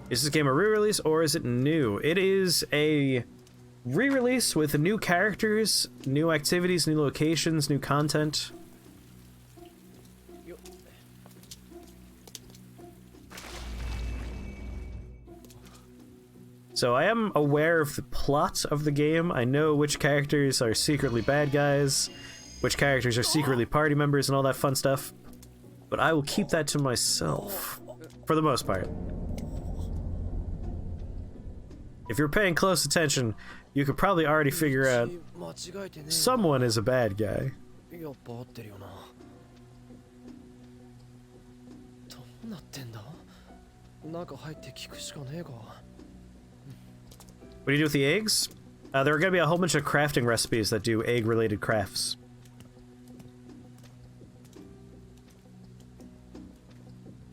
Is this game a re-release or is it new? It is a re-release with new characters, new activities, new locations, new content. So I am aware of the plot of the game. I know which characters are secretly bad guys, which characters are secretly party members and all that fun stuff. But I will keep that to myself, for the most part. If you're paying close attention, you could probably already figure out someone is a bad guy. What do you do with the eggs? There are going to be a whole bunch of crafting recipes that do egg-related crafts.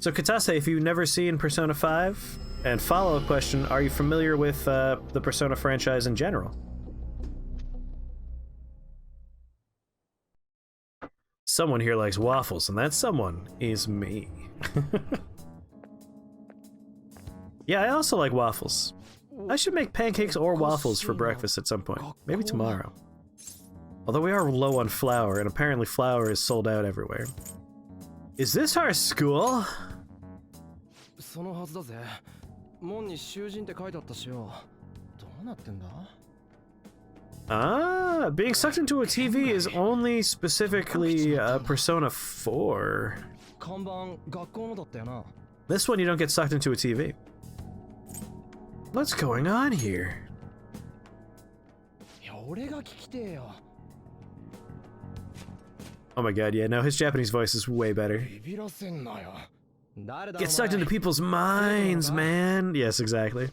So Katase, if you've never seen Persona 5, and follow-up question, are you familiar with the Persona franchise in general? Someone here likes waffles, and that someone is me. Yeah, I also like waffles. I should make pancakes or waffles for breakfast at some point. Maybe tomorrow. Although we are low on flour, and apparently flour is sold out everywhere. Is this our school? Ah, being sucked into a TV is only specifically Persona 4. This one you don't get sucked into a TV. What's going on here? Oh my god, yeah, no, his Japanese voice is way better. Get sucked into people's minds, man. Yes, exactly.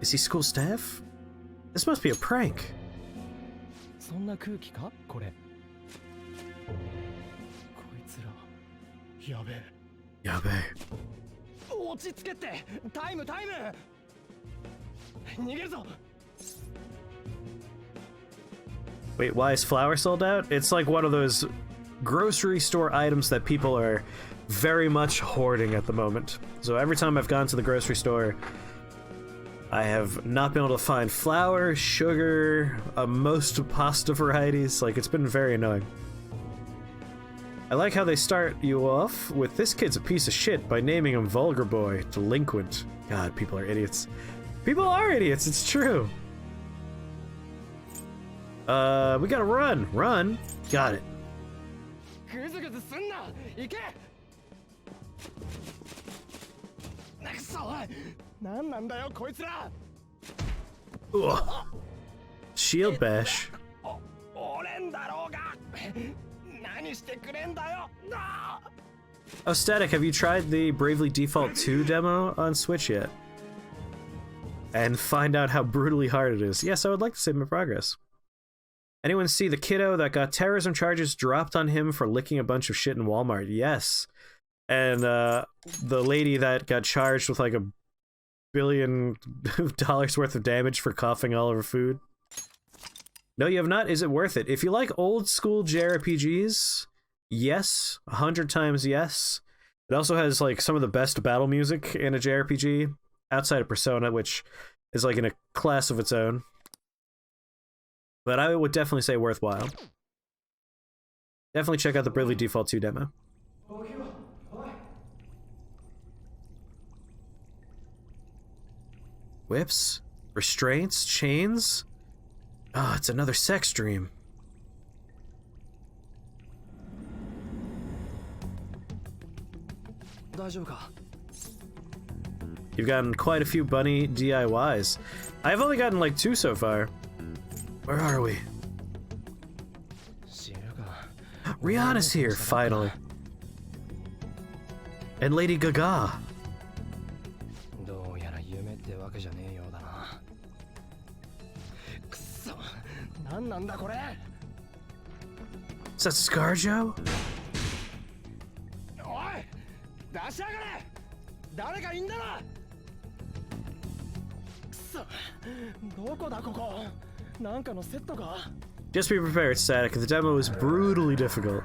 Is he school staff? This must be a prank. Yabe. Wait, why is flour sold out? It's like one of those grocery store items that people are very much hoarding at the moment. So every time I've gone to the grocery store, I have not been able to find flour, sugar, most pasta varieties. Like, it's been very annoying. I like how they start you off with, "This kid's a piece of shit," by naming him Vulgar Boy, Delinquent. God, people are idiots. People are idiots, it's true. We gotta run. Run. Got it. Ugh. Shield bash. Oh, Static, have you tried the Bravely Default 2 demo on Switch yet? And find out how brutally hard it is. Yes, I would like to save my progress. Anyone see the kiddo that got terrorism charges dropped on him for licking a bunch of shit in Walmart? Yes. And the lady that got charged with like $1 billion worth of damage for coughing all over food. No, you have not? Is it worth it? If you like old school JRPGs, yes. 100 times yes. It also has like some of the best battle music in a JRPG, outside of Persona, which is like in a class of its own. But I would definitely say worthwhile. Definitely check out the Bravely Default 2 demo. Whips? Restraints? Chains? Ah, oh, it's another sex dream. You've gotten quite a few bunny DIYs. I've only gotten like 2 so far. Where are we? Rihanna's here, finally. And Lady Gaga. Is that ScarJo? Just be prepared, Static. The demo is brutally difficult.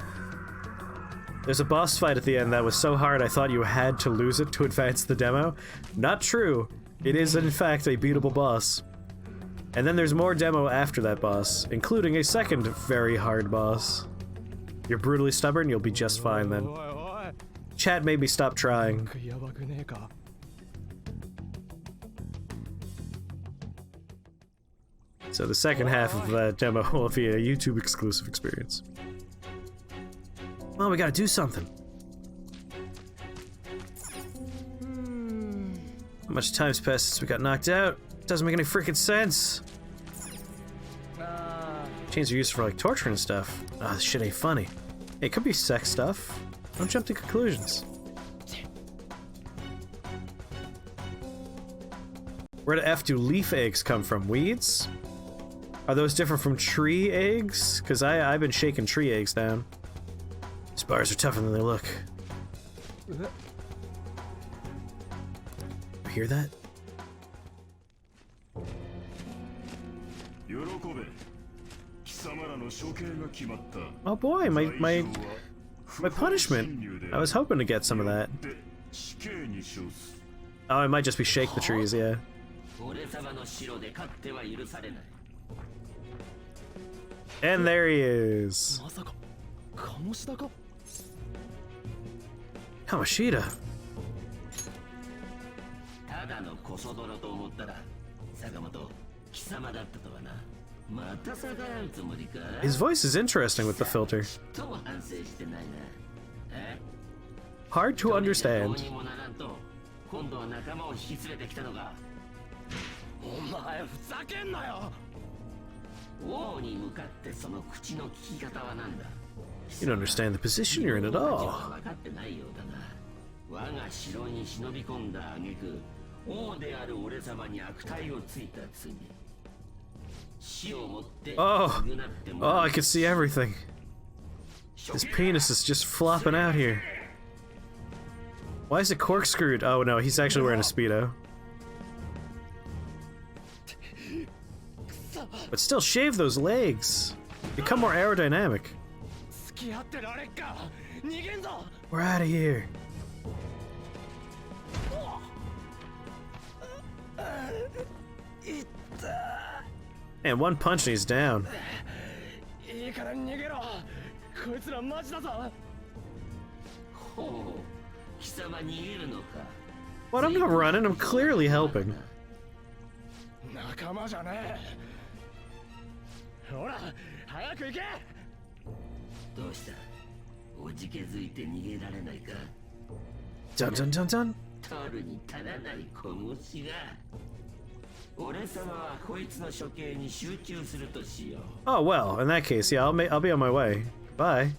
There's a boss fight at the end that was so hard I thought you had to lose it to advance the demo. Not true. It is in fact a beatable boss. And then there's more demo after that boss, including a second very hard boss. You're brutally stubborn, you'll be just fine then. Chat made me stop trying. So the second half of that demo will be a YouTube exclusive experience. Well, we gotta do something. How much time's passed since we got knocked out? Doesn't make any freaking sense. Chains are used for like torture and stuff. Ah, this shit ain't funny. Hey, it could be sex stuff. Don't jump to conclusions. Where the F do leaf eggs come from? Weeds? Are those different from tree eggs? Because I've been shaking tree eggs down. These bars are tougher than they look. You hear that? Oh boy, my punishment. I was hoping to get some of that. Oh, it might just be shake the trees, yeah. And there he is. Kamoshida. His voice is interesting with the filter. Hard to understand. You don't understand the position you're in at all. Oh, I can see everything. His penis is just flopping out here. Why is it corkscrewed? Oh no, he's actually wearing a Speedo. But still, shave those legs. Become more aerodynamic. We're out of here. And one punch and he's down. What? I'm not running, I'm clearly helping. Dun dun dun dun. Oh well, in that case, yeah, I'll be on my way. Bye.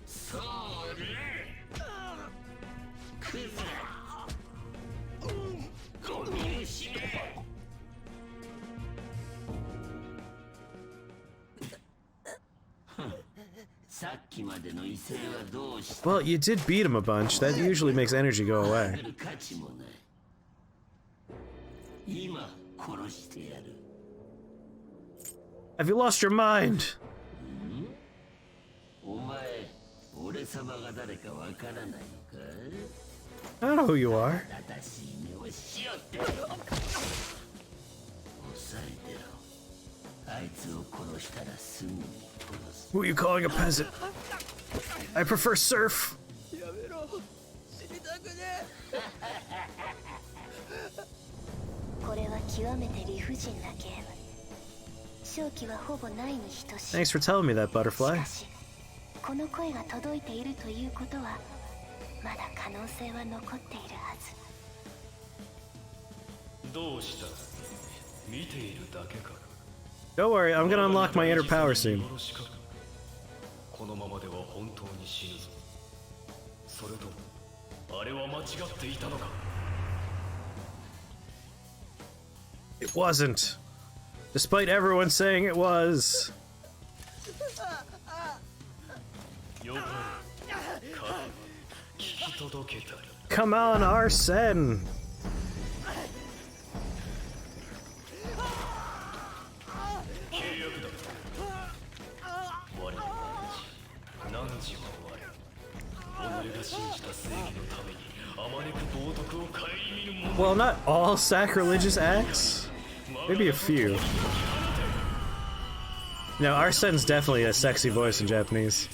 Well, you did beat him a bunch. That usually makes energy go away. Have you lost your mind? I don't know who you are. Who are you calling a peasant? I prefer surf. Thanks for telling me that, Butterfly. Don't worry, I'm gonna unlock my inner power soon. It wasn't. Despite everyone saying it was. Come on, Arsene. Well, not all sacrilegious acts. Maybe a few. No, Arsene's definitely a sexy voice in Japanese.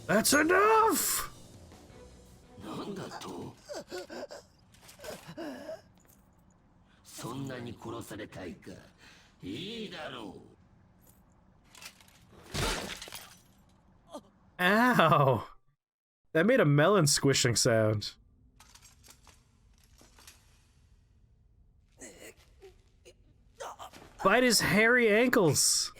That's enough! Ow! That made a melon squishing sound. Bite his hairy ankles!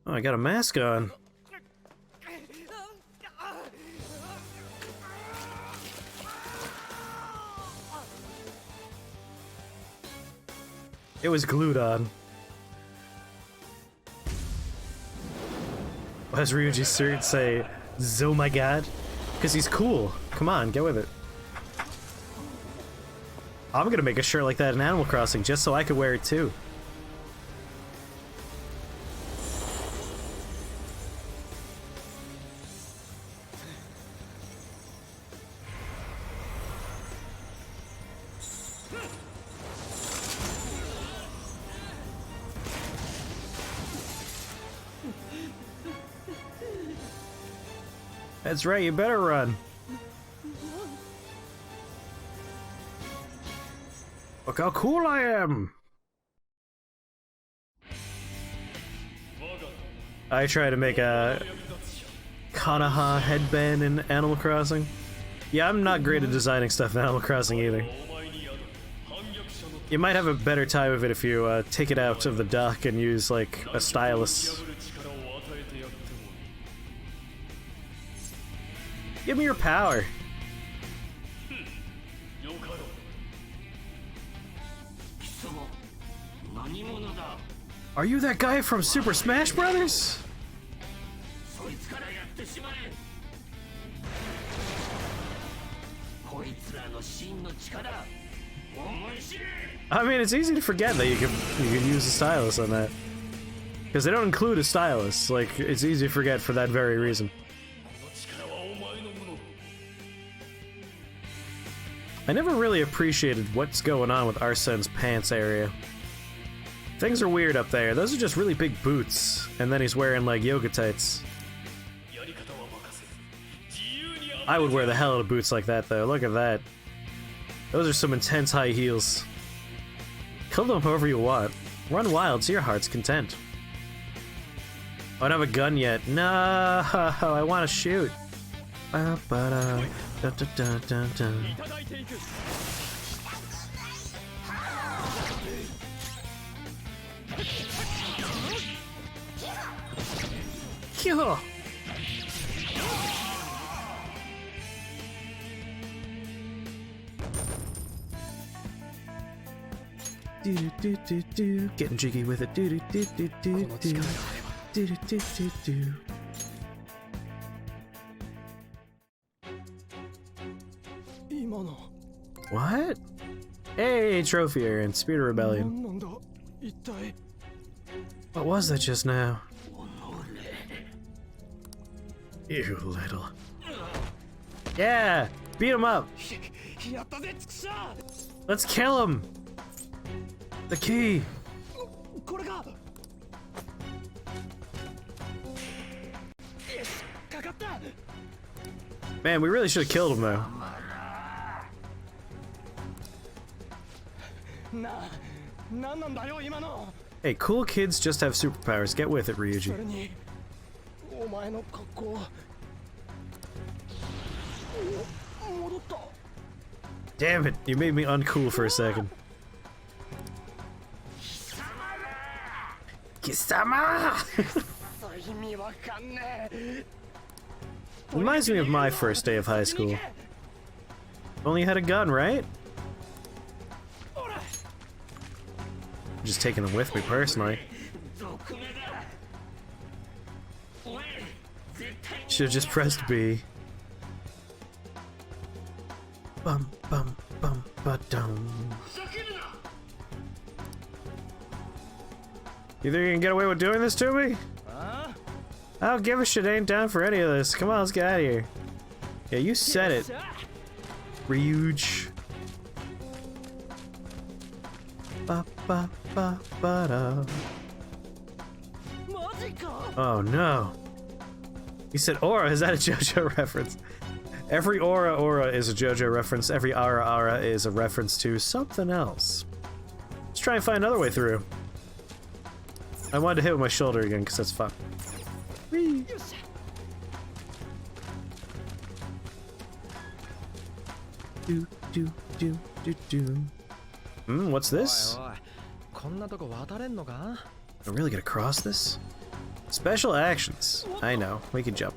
Oh, I got a mask on. It was glued on. Why does Ryuji say, "Oh my god"? Because he's cool. Come on, get with it. I'm gonna make a shirt like that in Animal Crossing just so I could wear it too. That's right, you better run. Look how cool I am! I try to make a Kanaha headband in Animal Crossing. Yeah, I'm not great at designing stuff in Animal Crossing either. You might have a better time of it if you take it out of the dock and use, like, a stylus. Give me your power. Are you that guy from Super Smash Brothers? I mean, it's easy to forget that you can use a stylus on that. Because they don't include a stylus. Like, it's easy to forget for that very reason. I never really appreciated what's going on with Arsene's pants area. Things are weird up there. Those are just really big boots. And then he's wearing, like, yoga tights. I would wear the hell out of boots like that, though. Look at that. Those are some intense high heels. Kill them however you want. Run wild to your heart's content. I don't have a gun yet. No, I want to shoot. Kill. Do getting jiggy with it. Do. What? Hey, trophy and Spirit Rebellion. What was that just now? You little. Yeah! Beat him up! Let's kill him! The key! Man, we really should have killed him though. Hey, cool kids just have superpowers. Get with it, Ryuji. Damn it, you made me uncool for a second. Kisama! Reminds me of my first day of high school. Only had a gun, right? I'm just taking them with me personally. Should've just pressed B. Bum bum bum ba-dum. You think you can get away with doing this to me? I don't give a shit, ain't down for any of this. Come on, let's get out of here. Yeah, you said it. Huge. Ba ba ba ba da. Oh no. He said aura, is that a JoJo reference? Every aura is a JoJo reference, every ara is a reference to something else. Let's try and find another way through. I wanted to hit with my shoulder again, because that's fun. Whee. Do, do, do, do, do. What's this? I'm really gonna cross this? Special actions. I know, we can jump.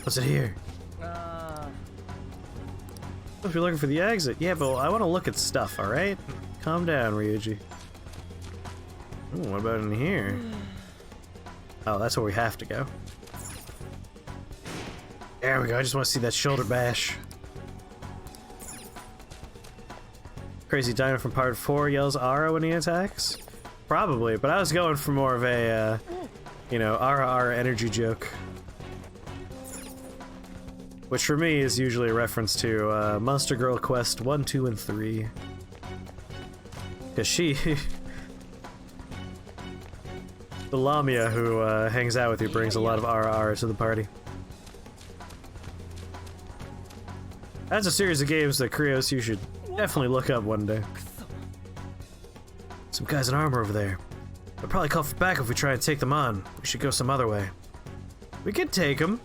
What's it here? If you're looking for the exit. Yeah, but I want to look at stuff, alright? Calm down, Ryuji. Ooh, what about in here? Oh, that's where we have to go. There we go, I just want to see that shoulder bash. Crazy Diamond from part 4 yells Ara when he attacks? Probably, but I was going for more of a, you know, Ara energy joke. Which for me is usually a reference to Monster Girl Quest 1, 2, and 3. Because she... the Lamia who hangs out with you brings a lot of Ara to the party. That's a series of games that Krios you should definitely look up one day. Some guys in armor over there. They'll probably call for backup if we try and take them on. We should go some other way. We could take them.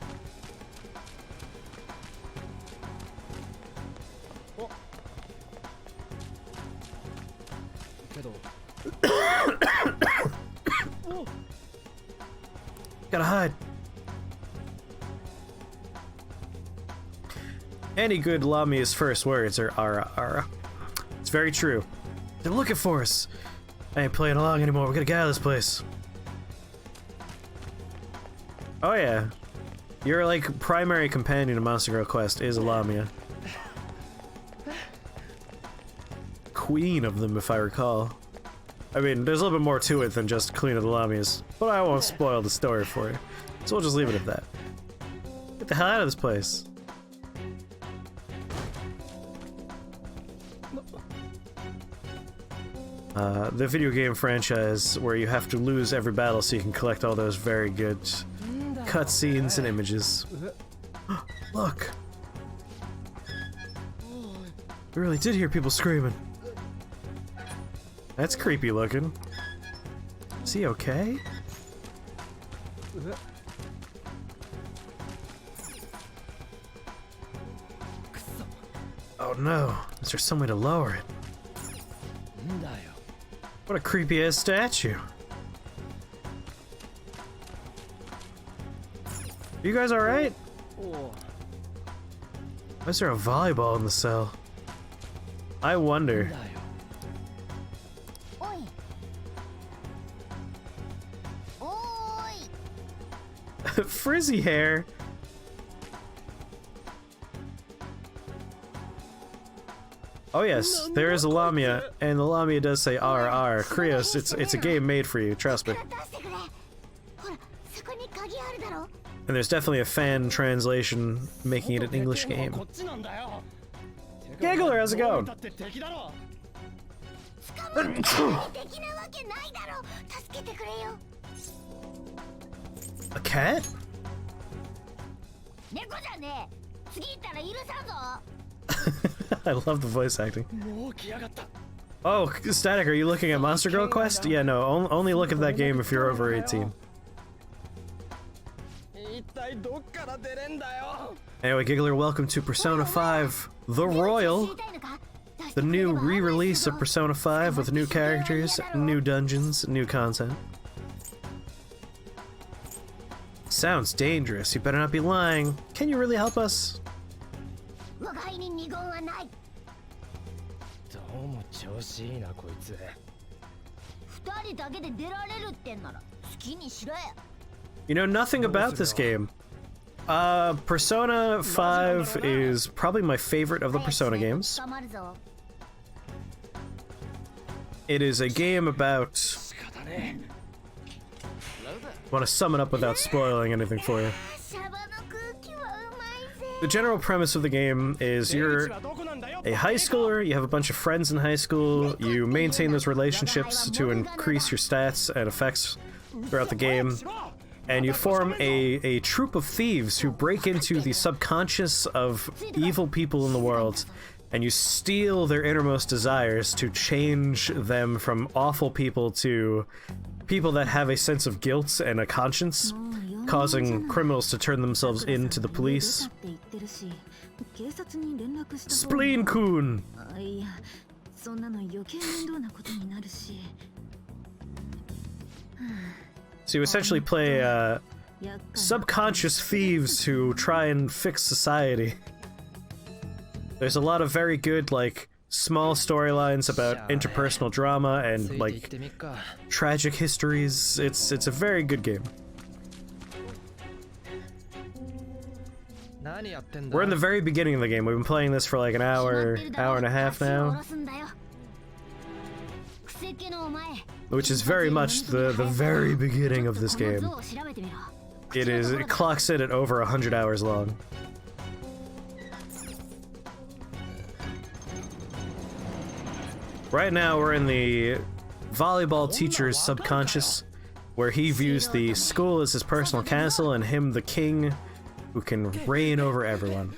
Gotta hide. Any good Lamia's first words are Ara. It's very true. They're looking for us. I ain't playing along anymore. We gotta get out of this place. Oh yeah. Your like primary companion in Monster Girl Quest is a Lamia. Queen of them, if I recall. I mean, there's a little bit more to it than just Queen of the Lamias, but I won't spoil the story for you. So we'll just leave it at that. Get the hell out of this place. The video game franchise where you have to lose every battle so you can collect all those very good cutscenes and images. Look! I really did hear people screaming. That's creepy looking. Is he okay? Oh no, is there some way to lower it? What a creepy ass statue. You guys alright? Why is there a volleyball in the cell? I wonder. Frizzy hair. Oh yes, there is a Lamia, and the Lamia does say RR. Krios, it's a game made for you, trust me. And there's definitely a fan translation making it an English game. Giggler, how's it going? A cat? I love the voice acting. Oh, Static, are you looking at Monster Girl Quest? Yeah, no, only look at that game if you're over 18. Anyway, Giggler, welcome to Persona 5 The Royal. The new re-release of Persona 5 with new characters, new dungeons, new content. Sounds dangerous. You better not be lying. Can you really help us? You know nothing about this game. Persona 5 is probably my favorite of the Persona games. It is a game about... I want to sum it up without spoiling anything for you. The general premise of the game is you're a high schooler, you have a bunch of friends in high school, you maintain those relationships to increase your stats and effects throughout the game, and you form a troupe of thieves who break into the subconscious of evil people in the world, and you steal their innermost desires to change them from awful people to people that have a sense of guilt and a conscience, causing criminals to turn themselves in to the police. Spleen-kun! So you essentially play subconscious thieves who try and fix society. There's a lot of very good, like, small storylines about interpersonal drama and, like, tragic histories. It's a very good game. We're in the very beginning of the game. We've been playing this for like an hour and a half now. Which is very much the very beginning of this game. It clocks in at over 100 hours long. Right now we're in the volleyball teacher's subconscious, where he views the school as his personal castle and him the king who can reign over everyone.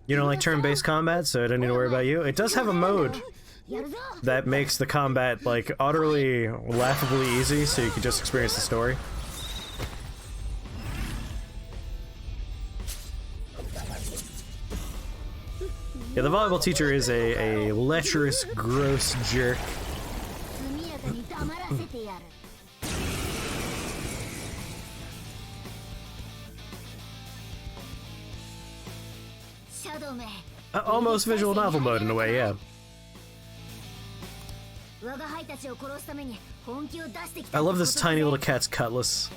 You don't like turn-based combat, so I don't need to worry about you. It does have a mode that makes the combat, like, utterly laughably easy, so you can just experience the story. Yeah, the volleyball teacher is a lecherous, gross jerk. Almost visual novel mode in a way, yeah. I love this tiny little cat's cutlass.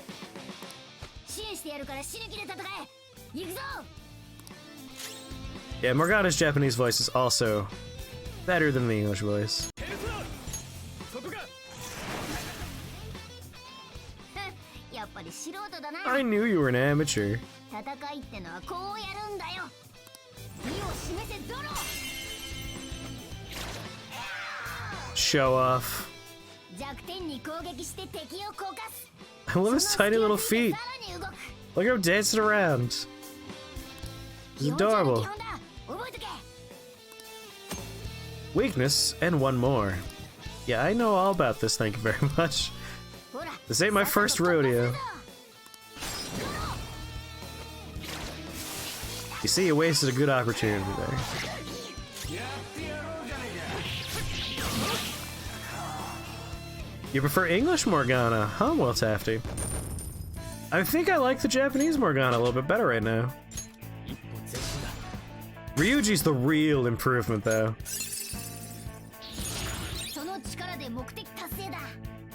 Yeah, Morgana's Japanese voice is also better than the English voice. I knew you were an amateur. Show off. I love his tiny little feet. Look at him dancing around. He's adorable. Weakness and one more. Yeah, I know all about this, thank you very much. This ain't my first rodeo. You see, you wasted a good opportunity there. You prefer English Morgana? Huh, well, Tafty. I think I like the Japanese Morgana a little bit better right now. Ryuji's the real improvement, though.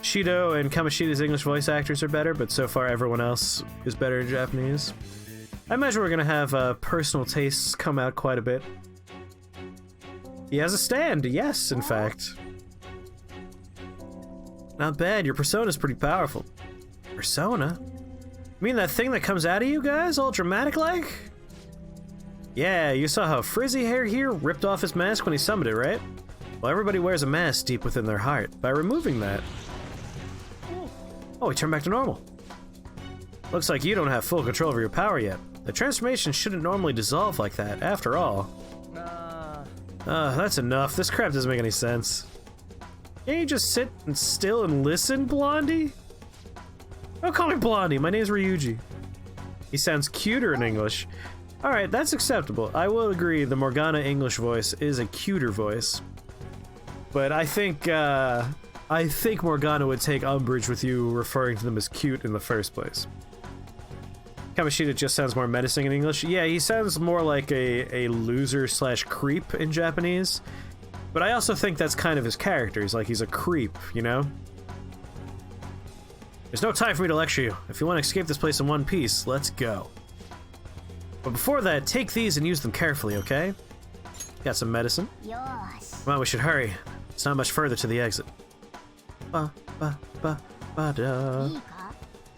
Shido and Kamoshida's English voice actors are better, but so far everyone else is better in Japanese. I imagine we're gonna have personal tastes come out quite a bit. He has a stand, yes, in fact. Not bad, your persona's pretty powerful. Persona? You mean that thing that comes out of you guys, all dramatic-like? Yeah, you saw how Frizzy Hair here ripped off his mask when he summoned it, right? Well, everybody wears a mask deep within their heart. By removing that... Oh, he turned back to normal. Looks like you don't have full control over your power yet. The transformation shouldn't normally dissolve like that, after all. That's enough. This crap doesn't make any sense. Can't you just sit and still and listen, Blondie? Don't call me Blondie, my name's Ryuji. He sounds cuter in English. Alright, that's acceptable. I will agree the Morgana English voice is a cuter voice. But I think, I think Morgana would take umbrage with you referring to them as cute in the first place. Kamoshida just sounds more menacing in English. Yeah, he sounds more like a loser slash creep in Japanese. But I also think that's kind of his character. He's a creep, you know? There's no time for me to lecture you. If you want to escape this place in one piece, let's go. But before that, take these and use them carefully, okay? Got some medicine. Come on, we should hurry. It's not much further to the exit.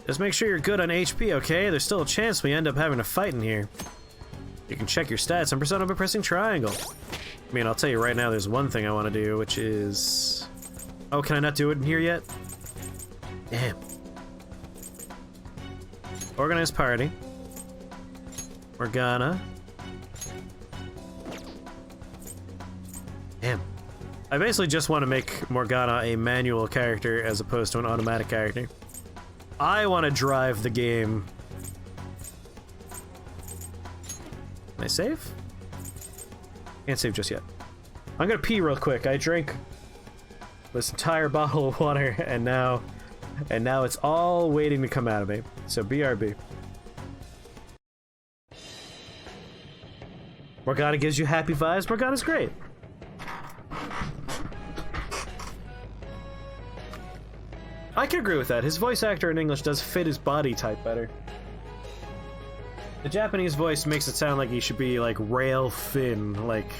Just make sure you're good on HP, okay? There's still a chance we end up having a fight in here. You can check your stats on Persona by pressing triangle. I mean, I'll tell you right now, there's one thing I want to do, which is... Oh, can I not do it in here yet? Damn. Organized party. Morgana. Damn. I basically just want to make Morgana a manual character as opposed to an automatic character. I want to drive the game. Can I save? Can't save just yet. I'm gonna pee real quick. I drank this entire bottle of water and now it's all waiting to come out of me. So BRB. Morgana gives you happy vibes. Morgana's great. I can agree with that. His voice actor in English does fit his body type better. The Japanese voice makes it sound like he should be like rail thin, like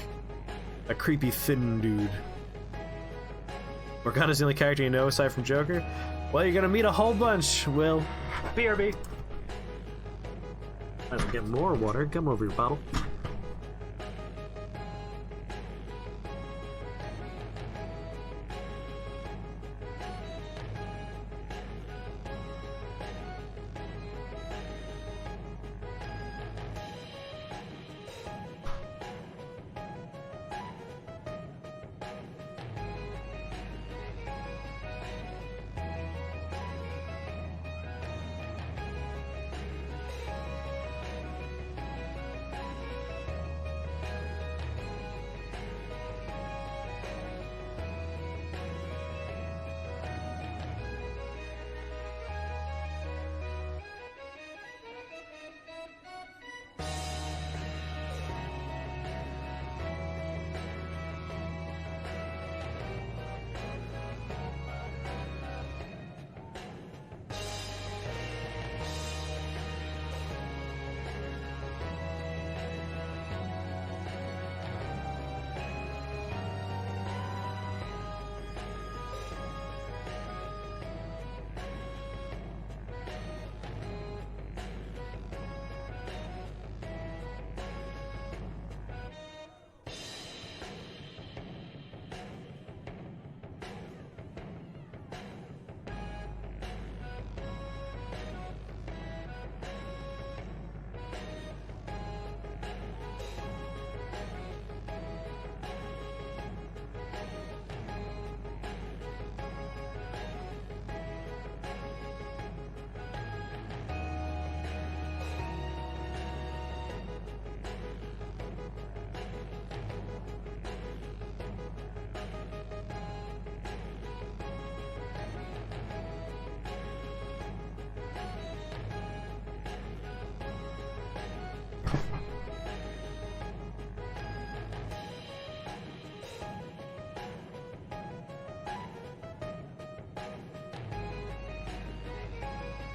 a creepy thin dude. Morgana's the only character you know aside from Joker? Well, you're gonna meet a whole bunch, Will. BRB. I'm gonna get more water. Come over your bottle.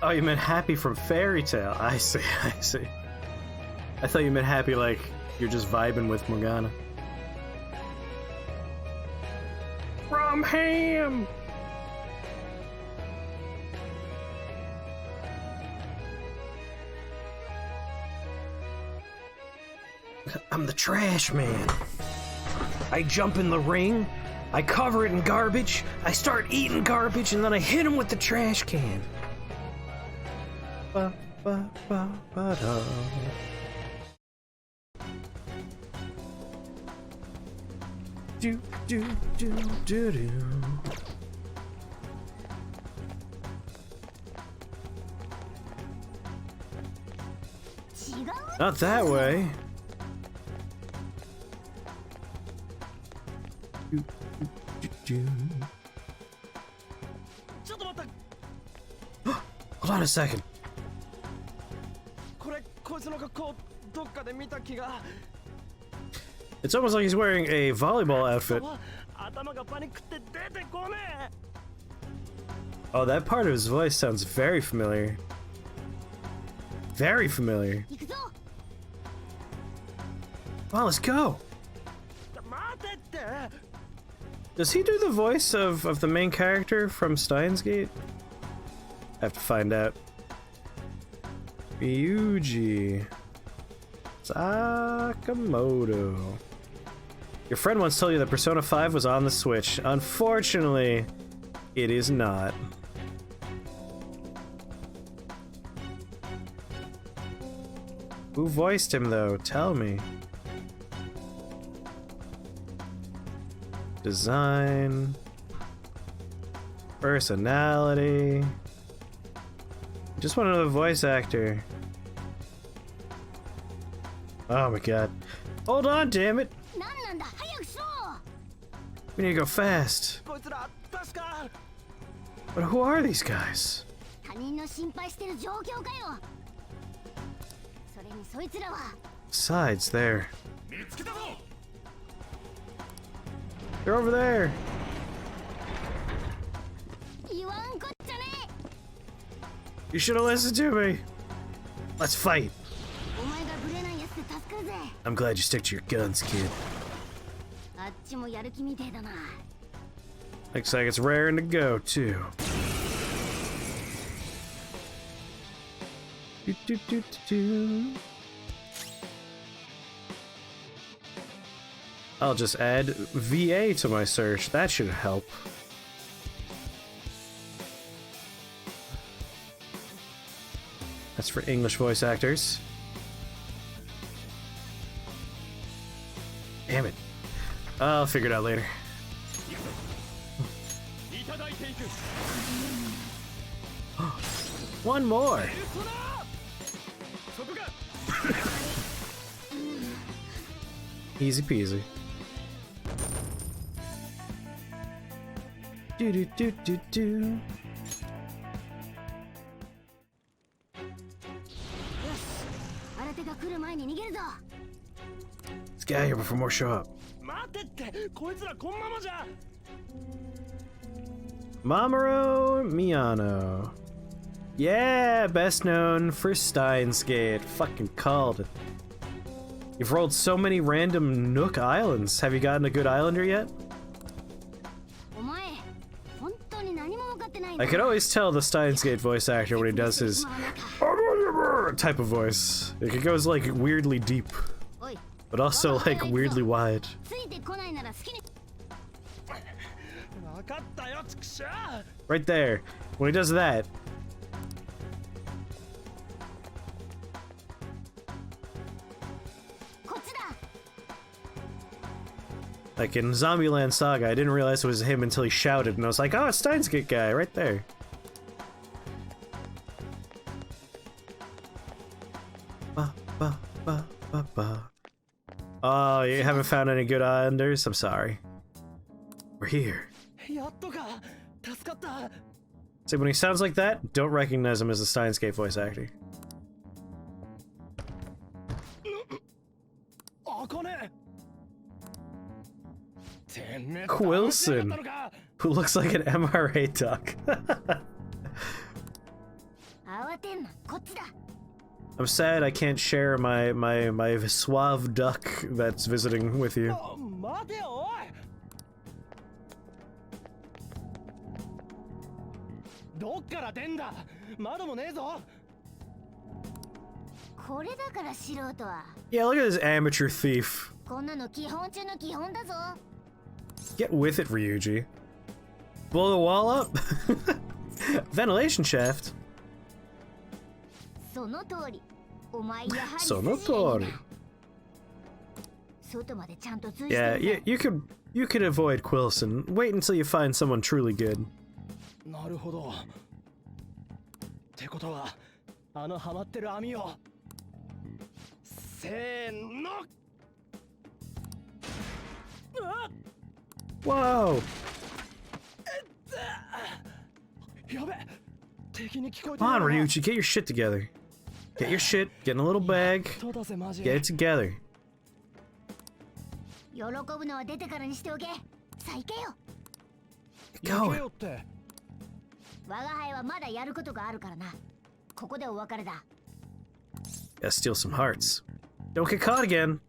Oh, you meant happy from Fairy Tail. I see, I see. I thought you meant happy like you're just vibing with Morgana. From Ham! I'm the trash man. I jump in the ring, I cover it in garbage, I start eating garbage, and then I hit him with the trash can. Ba, ba, ba, ba, da. Do, do, do, do, do. Not that way. Do, do, do, do. on a second. It's almost like he's wearing a volleyball outfit. Oh, that part of his voice sounds very familiar. Very familiar. Come on, let's go. Does he do the voice of the main character from Steins Gate? I have to find out. Ryuji Sakamoto. Your friend once told you that Persona 5 was on the Switch. Unfortunately, it is not. Who voiced him, though? Tell me. Design. Personality. Just want to know the voice actor. Oh my god. Hold on, damn it! We need to go fast. But who are these guys? Besides, they're over there. You should have listened to me. Let's fight. I'm glad you stick to your guns, kid. Looks like it's raring to go, too. I'll just add VA to my search. That should help. That's for English voice actors. Damn it. I'll figure it out later. One more. Easy peasy. Do do do do do. Let's get out of here before more show up. Mamoru Miyano. Yeah, best known for Steins Gate. Fucking called it. You've rolled so many random Nook islands. Have you gotten a good islander yet? I can always tell the Steins Gate voice actor when he does his type of voice. It goes like weirdly deep, but also like weirdly wide. Right there. When he does that. Like in Zombieland Saga, I didn't realize it was him until he shouted, and I was like, oh, it's Steins Gate guy, right there. Ba, ba, ba, ba, ba. Oh, you haven't found any good islanders? I'm sorry. We're here. See, when he sounds like that, don't recognize him as the Steins Gate voice actor. Quilson, who looks like an MRA duck. I'm sad I can't share my suave duck that's visiting with you. Yeah, look at this amateur thief. Get with it, Ryuji. Blow the wall up? Ventilation shaft? Sonotori. Yeah, you could avoid Quilson. Wait until you find someone truly good. Whoa! Come on, Ryuichi, get your shit together. Get your shit, get in a little bag, get it together. Go. Gotta steal some hearts. Don't get caught again.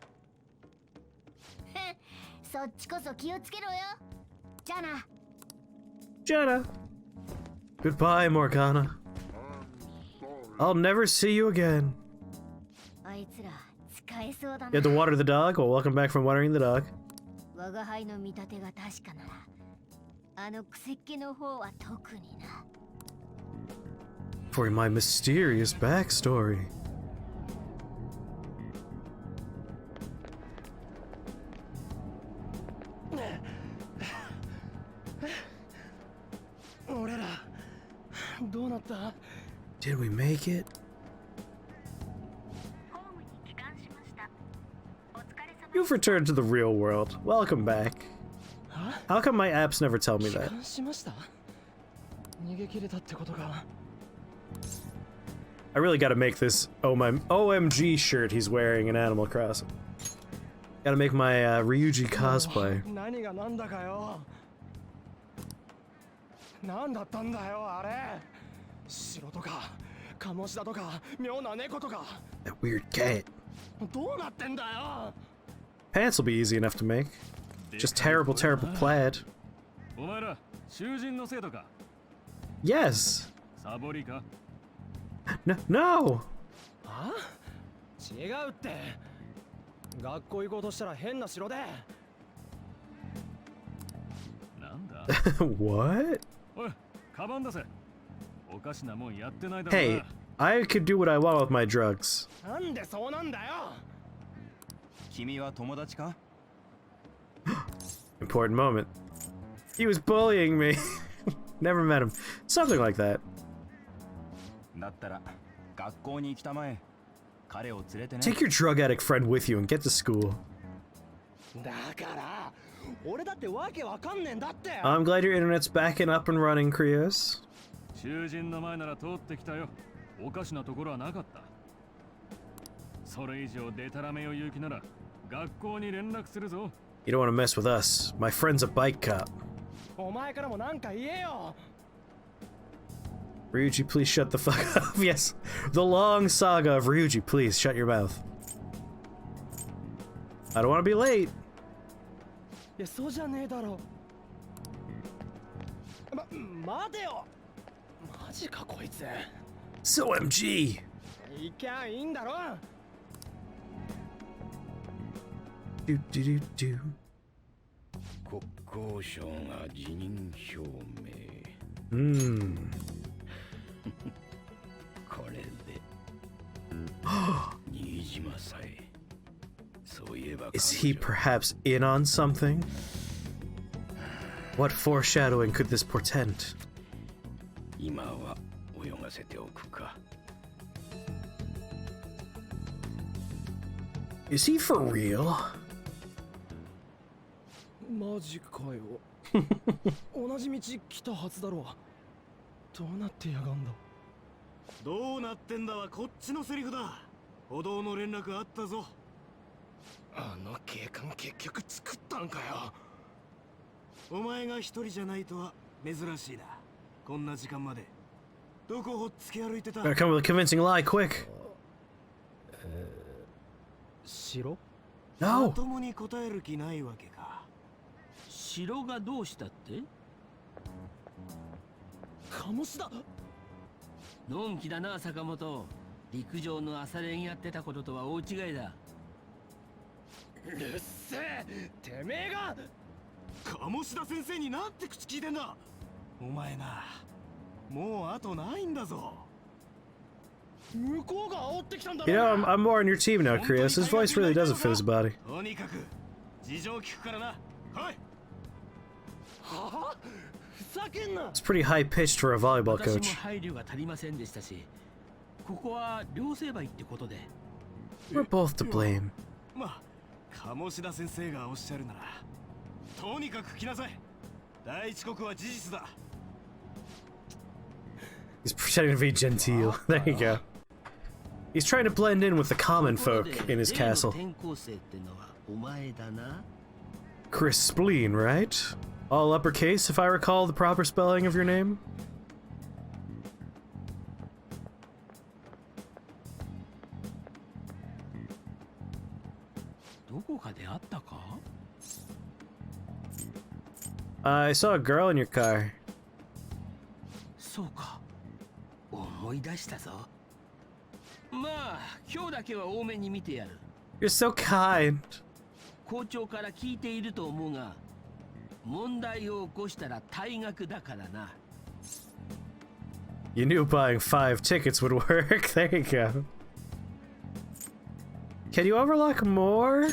Jenna. Goodbye, Morgana. I'll never see you again. You had to water the dog? Well, welcome back from watering the dog. For my mysterious backstory. Did we make it? You've returned to the real world. Welcome back. How come my apps never tell me that? I really gotta make this OMG shirt he's wearing in Animal Crossing. Gotta make my Ryuji cosplay. That weird cat. Pants will be easy enough to make. Just terrible, terrible plaid. Yes. No, no. What? Hey, I could do what I want with my drugs. Important moment. He was bullying me. Never met him. Something like that. Take your drug addict friend with you and get to school. I'm glad your internet's back and up and running, Krios. You don't want to mess with us. My friend's a bike cop. Ryuji, please shut the fuck up. Yes, the long saga of Ryuji, please shut your mouth. I don't want to be late. So MG. Do do do do. Is he perhaps in on something? What foreshadowing could this portend? Is he for real? Gotta come with a convincing lie, quick. No. You know, I'm more on your team now, Krios. His voice really doesn't fit his body. It's pretty high-pitched for a volleyball coach. We're both to blame. He's pretending to be genteel. There you go. He's trying to blend in with the common folk in his castle. Chris Spleen, right? All uppercase, if I recall the proper spelling of your name? I saw a girl in your car. You're so kind. You knew buying 5 tickets would work. There you go. Can you overlock more?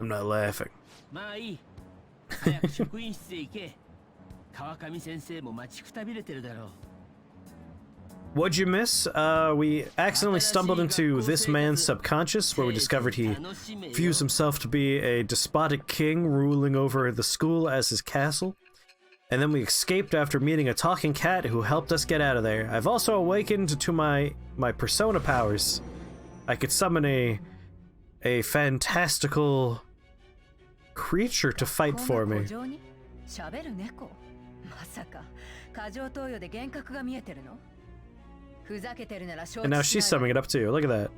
I'm not laughing. What'd you miss? We accidentally stumbled into this man's subconscious, where we discovered he views himself to be a despotic king ruling over the school as his castle. And then we escaped after meeting a talking cat who helped us get out of there. I've also awakened to my persona powers. I could summon a fantastical creature to fight for me. And now she's summing it up too. Look at that.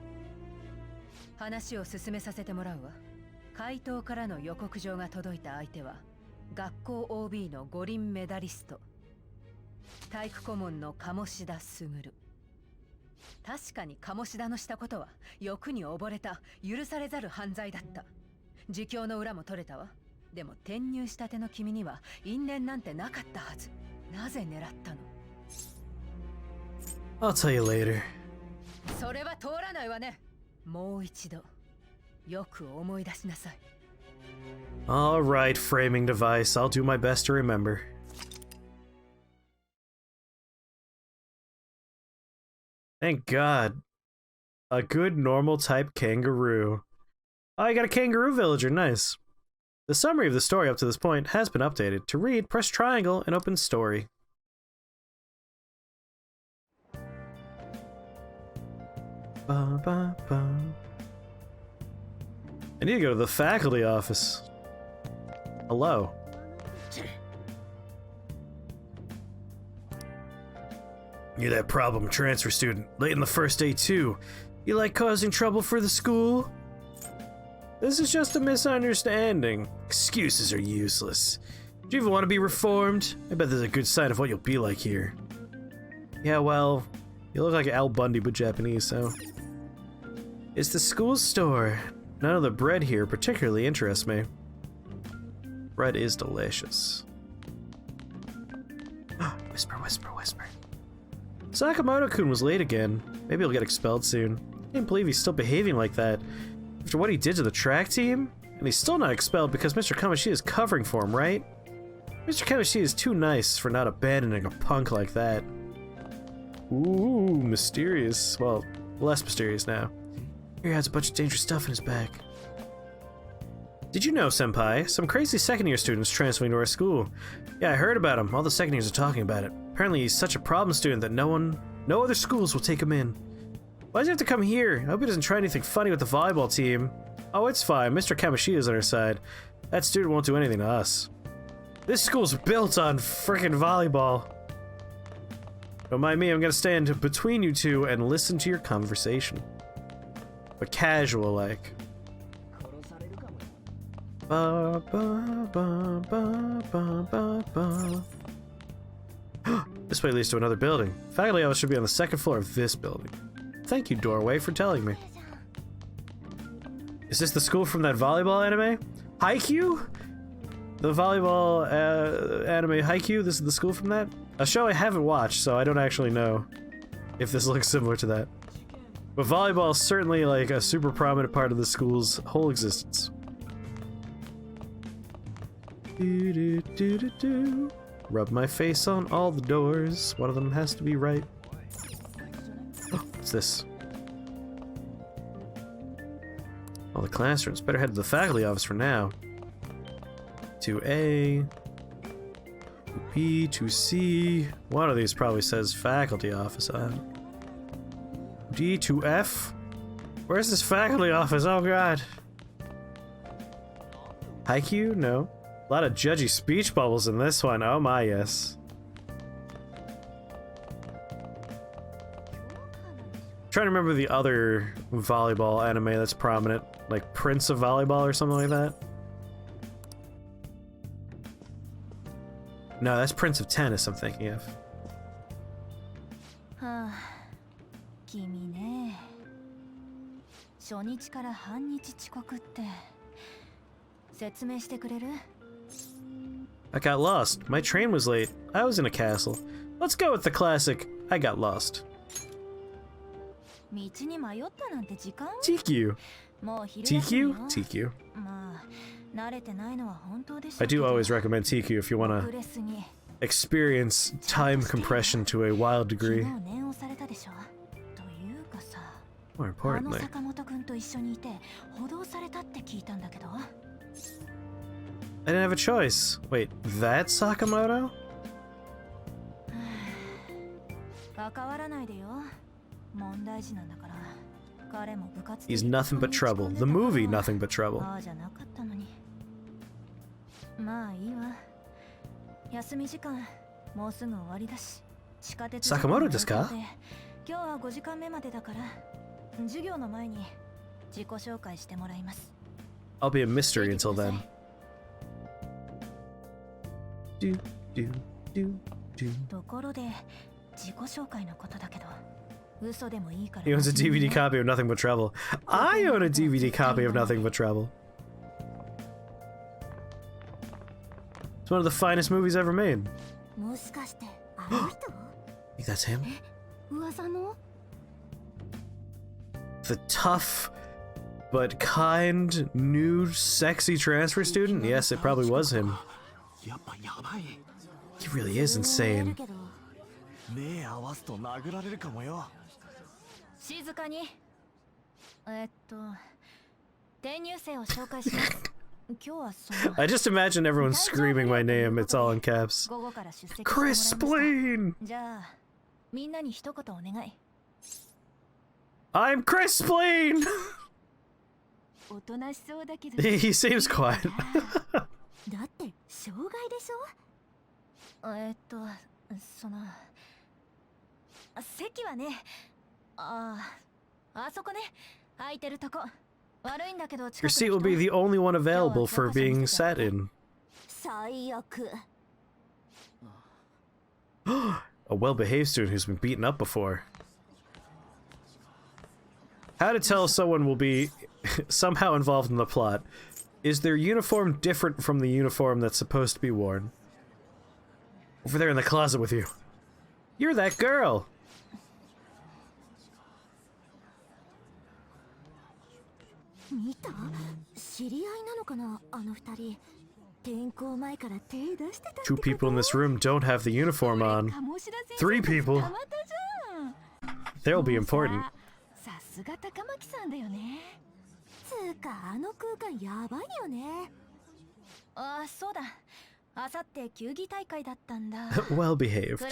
I'll tell you later. Alright, framing device. I'll do my best to remember. Thank God. A good normal type kangaroo. Oh, I got a kangaroo villager, nice. The summary of the story up to this point has been updated. To read, press triangle and open story. Ba, ba, ba. I need to go to the faculty office. Hello. You're that problem transfer student, late in the first day too. You like causing trouble for the school? This is just a misunderstanding. Excuses are useless. Do you even want to be reformed? I bet there's a good sign of what you'll be like here. Yeah, well, you look like Al Bundy but Japanese, so... It's the school store. None of the bread here particularly interests me. Bread is delicious. Whisper, whisper, whisper. Sakamoto-kun was late again. Maybe he'll get expelled soon. I can't believe he's still behaving like that. After what he did to the track team? And he's still not expelled because Mr. Kameshi is covering for him, right? Mr. Kameshi is too nice for not abandoning a punk like that. Ooh, mysterious. Well, less mysterious now. He has a bunch of dangerous stuff in his bag. Did you know, Senpai? Some crazy second-year students transferring to our school. Yeah, I heard about him. All the second years are talking about it. Apparently he's such a problem student that no other schools will take him in. Why does he have to come here? I hope he doesn't try anything funny with the volleyball team. Oh, it's fine. Mr. Kameshi is on our side. That student won't do anything to us. This school's built on frickin' volleyball. Don't mind me, I'm gonna stand between you two and listen to your conversation. But casual, like. Ba, ba, ba, ba, ba, ba, ba. This way leads to another building. Faculty office should be on the second floor of this building. Thank you, doorway, for telling me. Is this the school from that volleyball anime? Haikyuu? The volleyball anime Haikyuu? This is the school from that? A show I haven't watched, so I don't actually know if this looks similar to that. But volleyball is certainly like a super prominent part of the school's whole existence. Rub my face on all the doors. One of them has to be right. Oh, what's this? All the classrooms. Better head to the faculty office for now. 2A. B to C. One of these probably says faculty office on it. D to F. Where's this faculty office? Oh god. Haikyuu? No. A lot of judgy speech bubbles in this one. Oh my, yes. Trying to remember the other volleyball anime that's prominent, like Prince of Volleyball or something like that. No, that's Prince of Tennis I'm thinking of. I got lost. My train was late. I was in a castle. Let's go with the classic, I got lost. TQ. TQ? TQ. I do always recommend TQ if you want to experience time compression to a wild degree. More importantly, I didn't have a choice. Wait, that's Sakamoto? He's nothing but trouble. The movie, Nothing But Trouble. Sakamoto desu ka? I'll be a mystery until then. Do, do, do, do. He owns a DVD copy of Nothing But Trouble. I own a DVD copy of Nothing But Trouble. It's one of the finest movies ever made. Think that's him? The tough but kind, new, sexy transfer student? Yes, it probably was him. He really is insane. I just imagine everyone screaming my name. It's all in caps. Chris Spleen! I'm Chris Spleen! He seems quiet. Your seat will be the only one available for being sat in. A well-behaved student who's been beaten up before. How to tell someone will be somehow involved in the plot. Is their uniform different from the uniform that's supposed to be worn? Over there in the closet with you. You're that girl! Two people in this room don't have the uniform on. 3 people. They'll be important. Well behaved.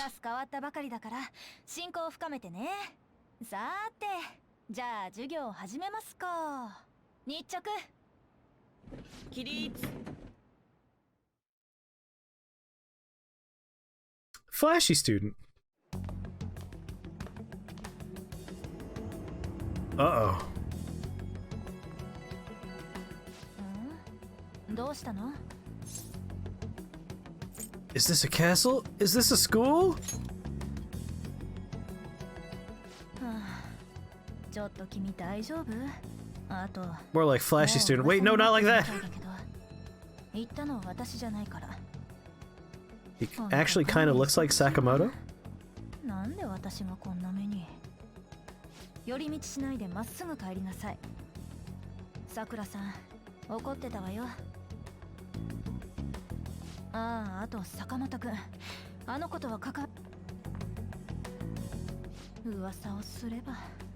Flashy student. Uh-oh. Is this a castle? Is this a school? More like flashy student. Wait, no, not like that! He actually kind of looks like Sakamoto?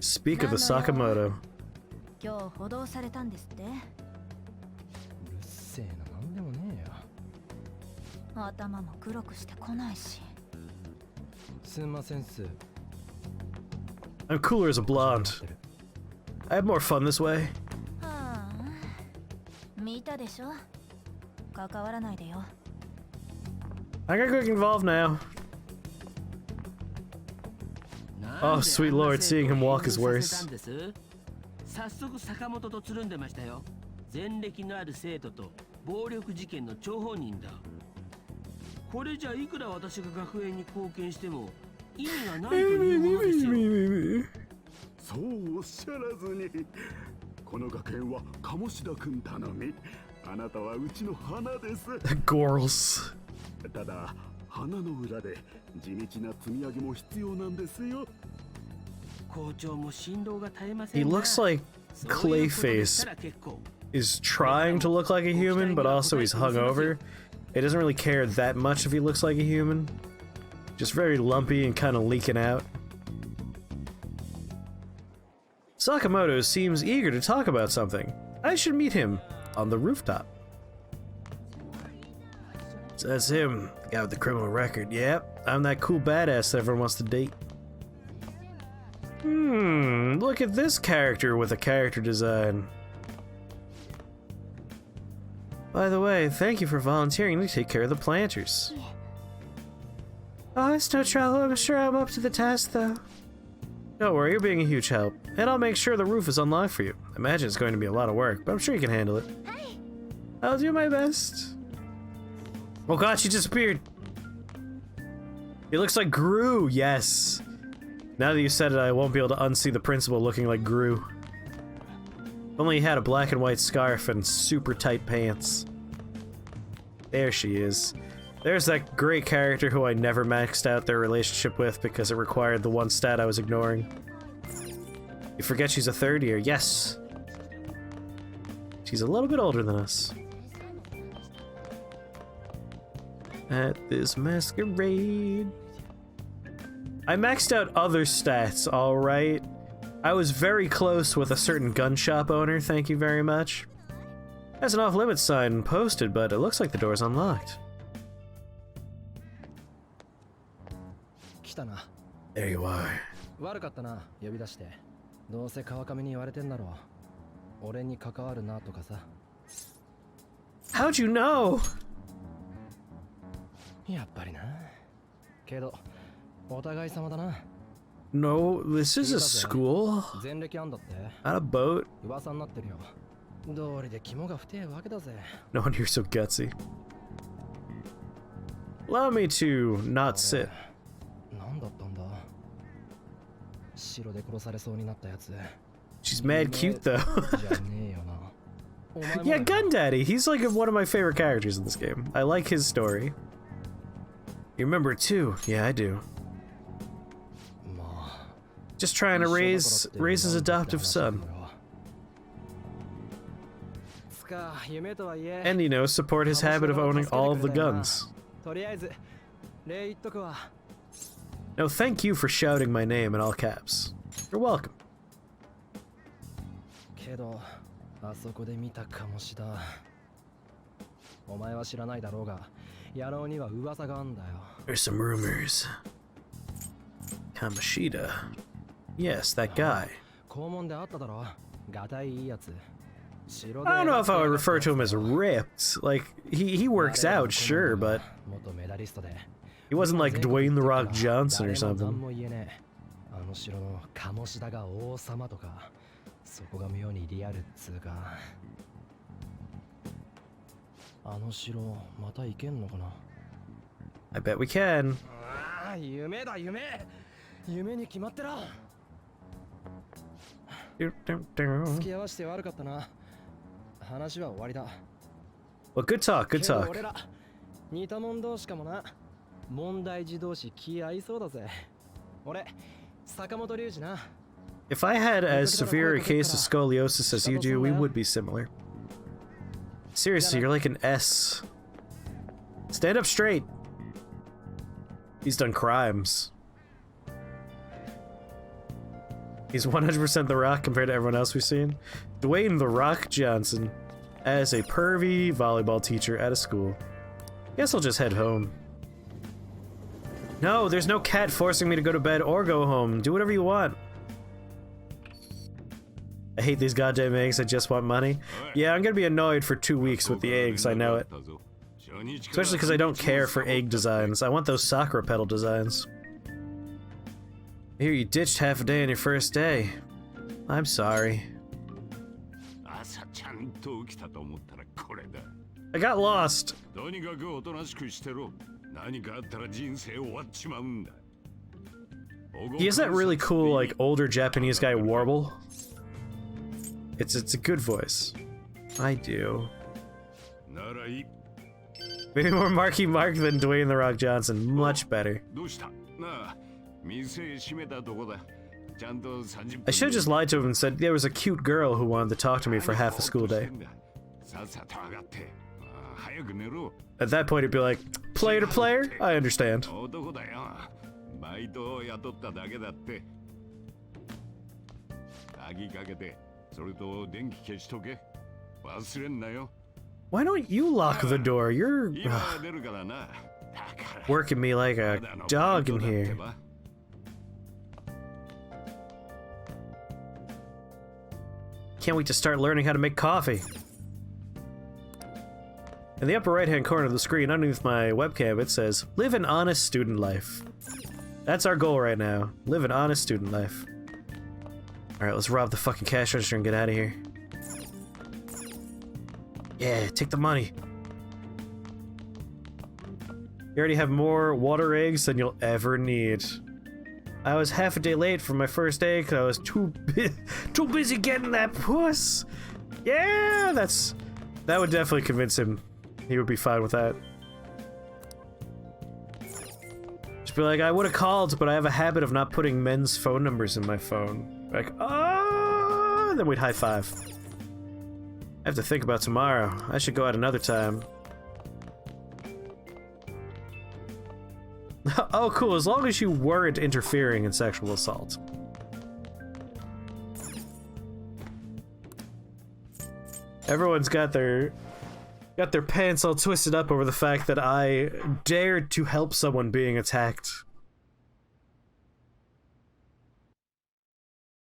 Speak of the Sakamoto. 頭も黒くしてこないし。すんませんす。 I'm cooler as a blonde. I have more fun this way. はあ、見たでしょ。関わらないでよ。I gotta get involved now. Oh, sweet lord, seeing him walk is worse. 早速坂本とつるんでましたよ。前歴のある生徒と暴力事件の張本人だ。これじゃいくら私が学園に貢献しても意味がないというものですよ。そうおっしゃらずに、この学園は鴨志田君頼み。あなたはうちの花です。Girls. ただ花の裏で地道な積み上げも必要なんですよ。校長も振動が絶えません He が。 looks like Clayface is trying to look like a human, but also he's hungover. It doesn't really care that much if he looks like a human. Just very lumpy and kind of leaking out. Sakamoto seems eager to talk about something. I should meet him on the rooftop. So that's him, the guy with the criminal record. Yep, I'm that cool badass that everyone wants to date. Look at this character with a character design. By the way, thank you for volunteering to take care of the planters. Oh, it's no trouble. I'm sure I'm up to the task, though. Don't worry, you're being a huge help. And I'll make sure the roof is unlocked for you. I imagine it's going to be a lot of work, but I'm sure you can handle it. I'll do my best. Oh god, she disappeared. He looks like Gru, yes. Now that you said it, I won't be able to unsee the principal looking like Gru. If only he had a black and white scarf and super tight pants. There she is. There's that great character who I never maxed out their relationship with because it required the one stat I was ignoring. You forget she's a third year. Yes! She's a little bit older than us. At this masquerade. I maxed out other stats, alright. I was very close with a certain gun shop owner, thank you very much. There's an off-limits sign posted, but it looks like the door's unlocked. There you are. How'd you know? No, this is a school, not a boat. No wonder you're so gutsy. Allow me to not sit. She's mad cute though. Yeah, Gun Daddy, he's like one of my favorite characters in this game. I like his story. You remember it too? Yeah, I do. Just trying to raise his adoptive son. And, you know, support his habit of owning all of the guns. No, thank you for shouting my name in all caps. You're welcome. There's some rumors. Kamoshida. Yes, that guy. I don't know if I would refer to him as ripped. Like, he works out, sure, but he wasn't like Dwayne "The Rock" Johnson or something. I bet we can. Well, good talk, good talk. If I had as severe a case of scoliosis as you do, we would be similar. Seriously, you're like an S. Stand up straight. He's done crimes. He's 100% The Rock compared to everyone else we've seen. Dwayne "The Rock" Johnson as a pervy volleyball teacher at a school. Guess I'll just head home. No, there's no cat forcing me to go to bed or go home. Do whatever you want. I hate these goddamn eggs, I just want money. Yeah, I'm gonna be annoyed for 2 weeks with the eggs, I know it. Especially because I don't care for egg designs. I want those Sakura petal designs. Here, you ditched half a day on your first day. I'm sorry. I got lost. He has that really cool, like, older Japanese guy warble. It's a good voice. I do. Maybe more Marky Mark than Dwayne The Rock Johnson. Much better. I should have just lied to him and said there was a cute girl who wanted to talk to me for half a school day. At that point, he'd be like, player to player? I understand. Why don't you lock the door? You're working me like a dog in here. Can't wait to start learning how to make coffee. In the upper right-hand corner of the screen, underneath my webcam, it says, "Live an honest student life." That's our goal right now. Live an honest student life. Alright, let's rob the fucking cash register and get out of here. Yeah, take the money. You already have more water eggs than you'll ever need. I was half a day late for my first day because I was too busy getting that puss. Yeah, that would definitely convince him. He would be fine with that. Just be like, I would have called, but I have a habit of not putting men's phone numbers in my phone. Like, oh, then we'd high five. I have to think about tomorrow. I should go out another time. Oh, cool. As long as you weren't interfering in sexual assault. Everyone's got their pants all twisted up over the fact that I dared to help someone being attacked.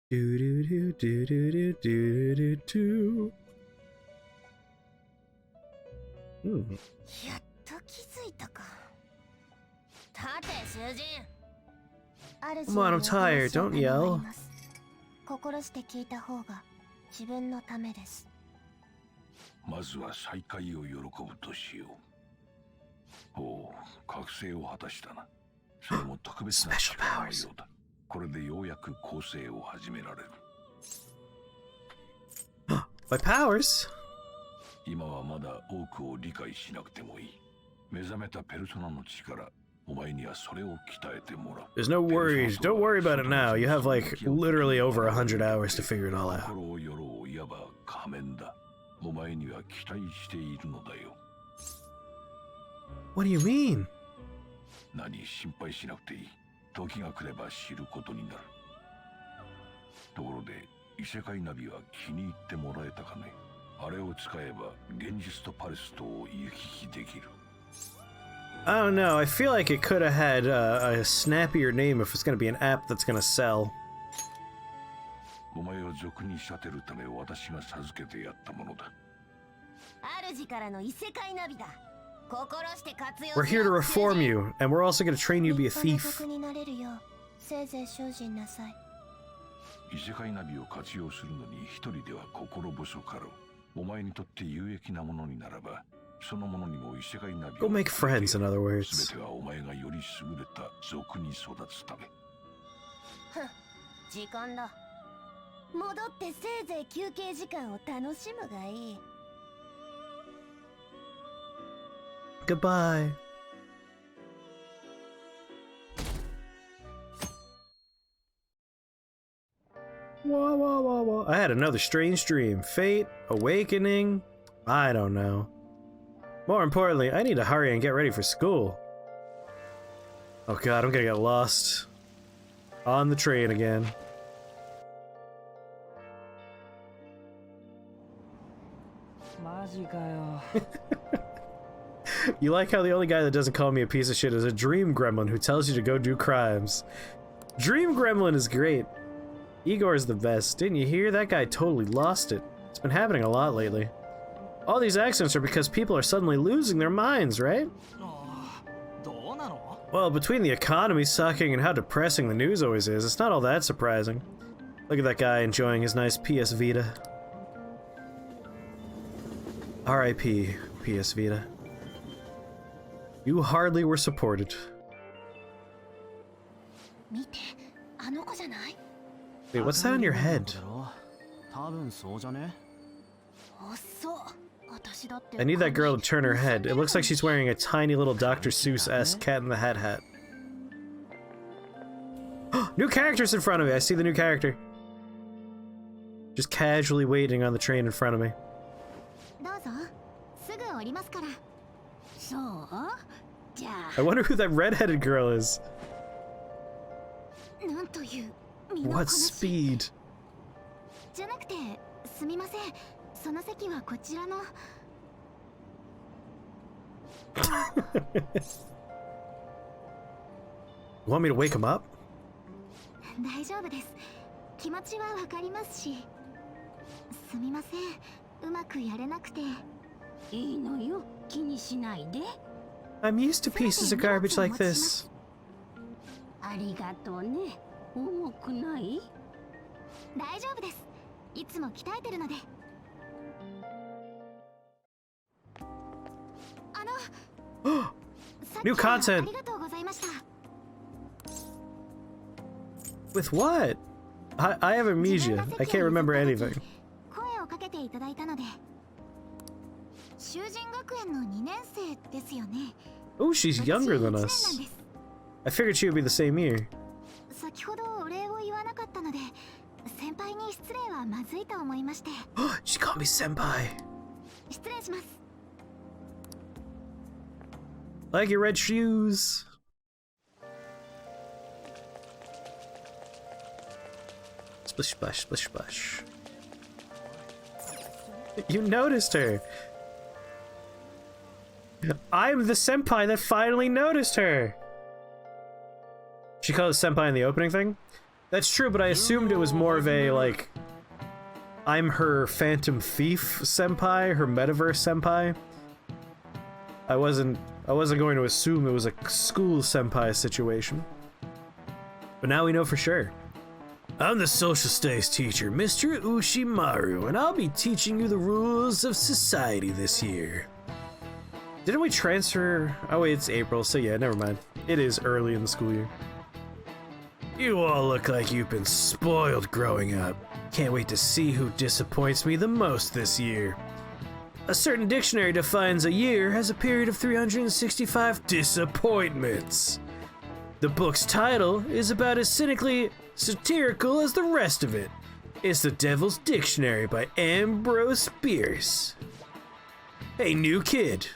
Do do do do do do do do. Come on, I'm tired. Don't yell. 心して聞いた方が自分のためです。まずは再会を喜ぶとしよう。おお、覚醒を果たしたな。それも特別な力のようだ。これでようやく構成を始められる。My powers? 今はまだ多くを理解しなくてもいい。目覚めたペルソナの力、お前にはそれを鍛えてもらう。There's no worries. Don't worry about it now. You have like literally over 100 hours to figure it all out. 心をよろういわば仮面だ。お前には期待しているのだよ。What do you mean? 何心配しなくていい。時が来れば知ることになる。ところで、異世界ナビは気に入ってもらえたかね。あれを使えば現実とパレスとを行き来できる。I don't know. I feel like it could have had a snappier name if it's going to be an app that's going to sell. お前を俗に仕立てるため私が授けてやったものだ。主からの異世界ナビだ。心して活用。 We're here to reform you, and we're also going to train you to be a thief. になれるようせいぜい精進なさい。異世界ナビを活用するのに一人では心細かろう。お前にとって有益なものにならば、そのものにも異世界ナビを。Go make friends, in other words. すべてはお前がより優れた族に育つため。時間だ。戻ってせいぜい休憩時間を楽しむがいい。Goodbye. Whoa, whoa, whoa, whoa. I had another strange dream. Fate, awakening, I don't know. More importantly, I need to hurry and get ready for school. Oh god, I'm gonna get lost. On the train again. You like how the only guy that doesn't call me a piece of shit is a dream gremlin who tells you to go do crimes. Dream gremlin is great. Igor is the best. Didn't you hear? That guy totally lost it. It's been happening a lot lately. All these accidents are because people are suddenly losing their minds, right? Well, between the economy sucking and how depressing the news always is, it's not all that surprising. Look at that guy enjoying his nice PS Vita. R.I.P. PS Vita. You hardly were supported. Wait, what's that on your head? I need that girl to turn her head. It looks like she's wearing a tiny little Dr. Seuss-esque Cat in the Hat hat. New characters in front of me! I see the new character. Just casually waiting on the train in front of me. I wonder who that redheaded girl is. What speed? Want me to wake him up? I'm used to pieces of garbage like this. New content! With what? I have amnesia. I can't remember anything. Oh, she's younger than us. I figured she would be the same year. She called me senpai. Like your red shoes. Splish splash, splish splash. You noticed her. I'm the senpai that finally noticed her. She called it senpai in the opening thing? That's true, but I assumed it was more of a, like, I'm her Phantom Thief senpai, her Metaverse senpai. I wasn't going to assume it was a school senpai situation. But now we know for sure. I'm the social studies teacher, Mr. Ushimaru, and I'll be teaching you the rules of society this year. Didn't we transfer? Oh wait, it's April, so yeah, never mind. It is early in the school year. You all look like you've been spoiled growing up. Can't wait to see who disappoints me the most this year. A certain dictionary defines a year as a period of 365 disappointments. The book's title is about as cynically satirical as the rest of it. It's The Devil's Dictionary by Ambrose Bierce. Hey, new kid.